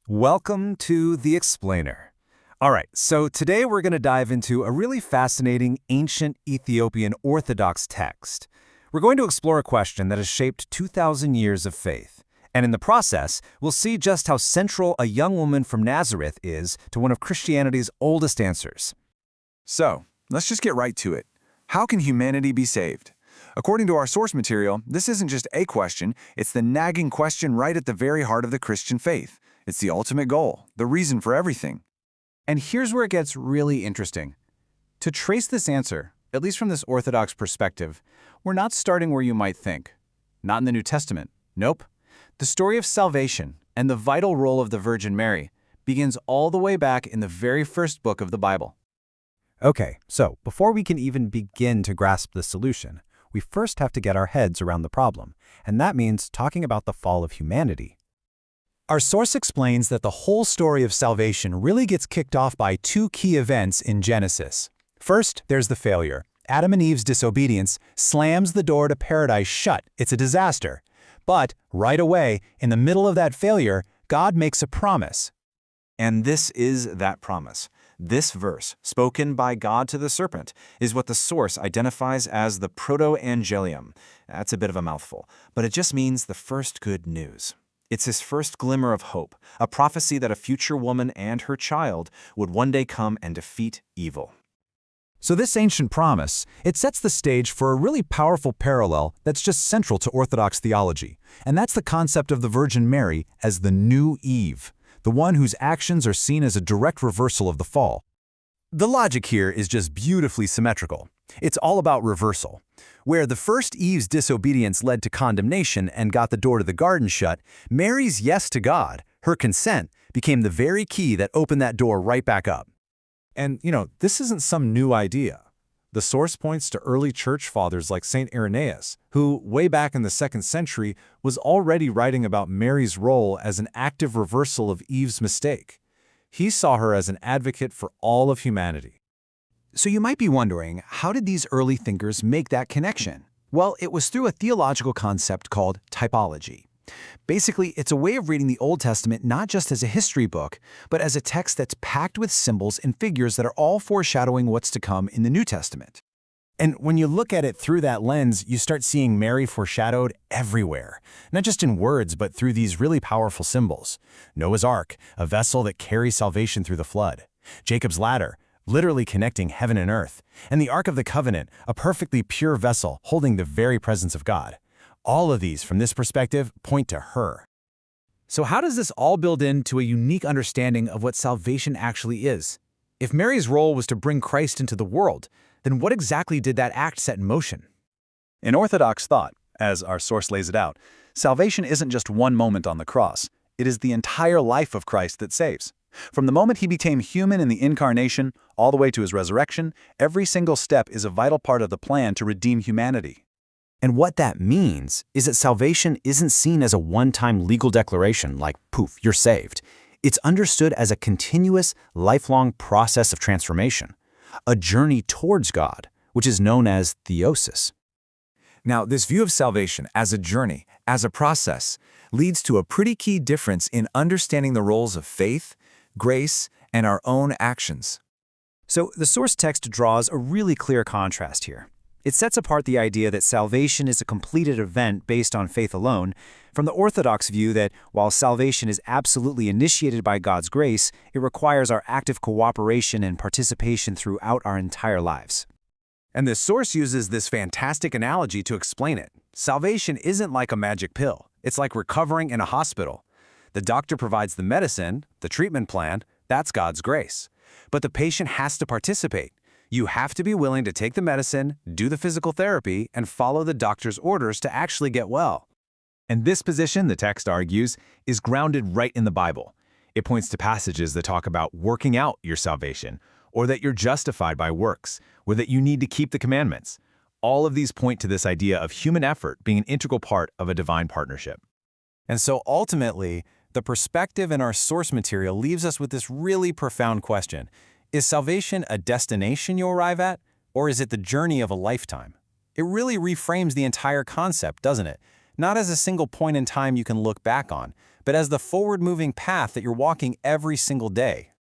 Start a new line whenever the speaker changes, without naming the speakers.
Welcome to The Explainer. All right, so today we're going to dive into a really fascinating ancient Ethiopian Orthodox text. We're going to explore a question that has shaped 2,000 years of faith. And in the process, we'll see just how central a young woman from Nazareth is to one of Christianity's oldest answers.
So, let's just get right to it. How can humanity be saved? According to our source material, this isn't just a question, it's the nagging question right at the very heart of the Christian faith. It's the ultimate goal, the reason for everything.
And here's where it gets really interesting. To trace this answer, at least from this Orthodox perspective, we're not starting where you might think. Not in the New Testament. Nope. The story of salvation and the vital role of the Virgin Mary begins all the way back in the very first book of the Bible.
Okay, so before we can even begin to grasp the solution, we first have to get our heads around the problem, and that means talking about the fall of humanity.
Our source explains that the whole story of salvation really gets kicked off by two key events in Genesis. First, there's the failure. Adam and Eve's disobedience slams the door to paradise shut. It's a disaster. But right away, in the middle of that failure, God makes a promise.
And this is that promise. This verse, spoken by God to the serpent, is what the source identifies as the proto-evangelium. That's a bit of a mouthful, but it just means the first good news. It's his first glimmer of hope, a prophecy that a future woman and her child would one day come and defeat evil.
So this ancient promise, it sets the stage for a really powerful parallel that's just central to Orthodox theology, and that's the concept of the Virgin Mary as the new Eve, the one whose actions are seen as a direct reversal of the fall. The logic here is just beautifully symmetrical. It's all about reversal. Where the first Eve's disobedience led to condemnation and got the door to the garden shut, Mary's yes to God, her consent, became the very key that opened that door right back up.
And, this isn't some new idea. The source points to early church fathers like St. Irenaeus, who, way back in the 2nd century, was already writing about Mary's role as an active reversal of Eve's mistake. He saw her as an advocate for all of humanity.
So you might be wondering, how did these early thinkers make that connection? Well, it was through a theological concept called typology. Basically, it's a way of reading the Old Testament not just as a history book, but as a text that's packed with symbols and figures that are all foreshadowing what's to come in the New Testament. And when you look at it through that lens, you start seeing Mary foreshadowed everywhere, not just in words, but through these really powerful symbols. Noah's Ark, a vessel that carries salvation through the flood. Jacob's ladder, literally connecting heaven and earth. And the Ark of the Covenant, a perfectly pure vessel holding the very presence of God. All of these, from this perspective, point to her. So how does this all build into a unique understanding of what salvation actually is? If Mary's role was to bring Christ into the world, then what exactly did that act set in motion?
In Orthodox thought, as our source lays it out, salvation isn't just one moment on the cross. It is the entire life of Christ that saves. From the moment he became human in the Incarnation, all the way to his resurrection, every single step is a vital part of the plan to redeem humanity.
And what that means is that salvation isn't seen as a one-time legal declaration like, poof, you're saved. It's understood as a continuous, lifelong process of transformation, a journey towards God, which is known as theosis.
Now, this view of salvation as a journey, as a process, leads to a pretty key difference in understanding the roles of faith, grace, and our own actions.
So the source text draws a really clear contrast here. It sets apart the idea that salvation is a completed event based on faith alone from the Orthodox view that while salvation is absolutely initiated by God's grace, it requires our active cooperation and participation throughout our entire lives.
And the source uses this fantastic analogy to explain it. Salvation isn't like a magic pill. It's like recovering in a hospital. The doctor provides the medicine, the treatment plan, that's God's grace. But the patient has to participate. You have to be willing to take the medicine, do the physical therapy, and follow the doctor's orders to actually get well.
And this position, the text argues, is grounded right in the Bible. It points to passages that talk about working out your salvation, or that you're justified by works, or that you need to keep the commandments. All of these point to this idea of human effort being an integral part of a divine partnership.
And so ultimately, the perspective in our source material leaves us with this really profound question. Is salvation a destination you arrive at, or is it the journey of a lifetime? It really reframes the entire concept, doesn't it? Not as a single point in time you can look back on,
but as the forward-moving path that you're walking every single day.